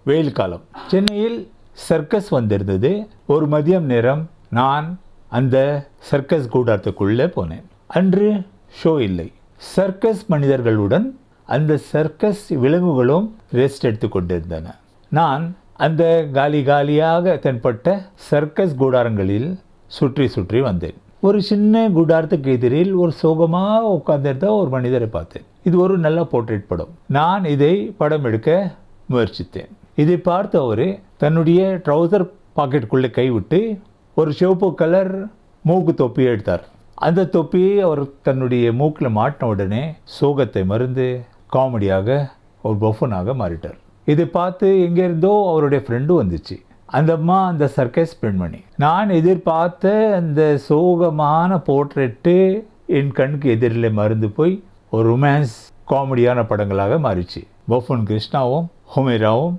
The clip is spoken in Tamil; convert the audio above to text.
வெயில் காலம். சென்னையில் சர்க்கஸ் வந்திருந்தது. ஒரு மதியம் நேரம் நான் அந்த சர்க்கஸ் கூடாரத்துக்குள்ளே போனேன். அன்று ஷோ இல்லை. சர்க்கஸ் மனிதர்களுடன் அந்த சர்க்கஸ் விலங்குகளும் ரெஸ்ட் எடுத்து கொண்டிருந்தன. நான் அந்த காலியாக தென்பட்ட சர்க்கஸ் கூடாரங்களில் சுற்றி சுற்றி வந்தேன். ஒரு சின்ன கூடாரத்துக்கு எதிரில் ஒரு சோகமாக உட்கார்ந்திருந்த ஒரு மனிதரை பார்த்தேன். இது ஒரு நல்ல போர்ட்ரேட் படம். நான் இதை படம் எடுக்க முயற்சித்தேன். இதை பார்த்த அவர் தன்னுடைய ட்ரௌசர் பாக்கெட்டுக்குள்ளே கைவிட்டு ஒரு சிவப்பு கலர் மூக்கு தொப்பியை எடுத்தார். அந்த தொப்பியை அவர் தன்னுடைய மூக்கில் மாட்டின உடனே சோகத்தை மறந்து காமெடியாக ஒரு பஃபனாக மாறிட்டார். இதை பார்த்து எங்கேருந்தோ அவருடைய ஃப்ரெண்டும் வந்துச்சு. அந்த அம்மா அந்த சர்க்கஸ் பெண்மணி. நான் எதிர்பார்த்த அந்த சோகமான போர்ட்ரேட்டு என் கண்ணுக்கு எதிரில் மறந்து போய் ஒரு ரொமான்ஸ் காமெடியான படங்களாக மாறிச்சு. பஃபன் கிருஷ்ணாவும் ஹுமேராவும்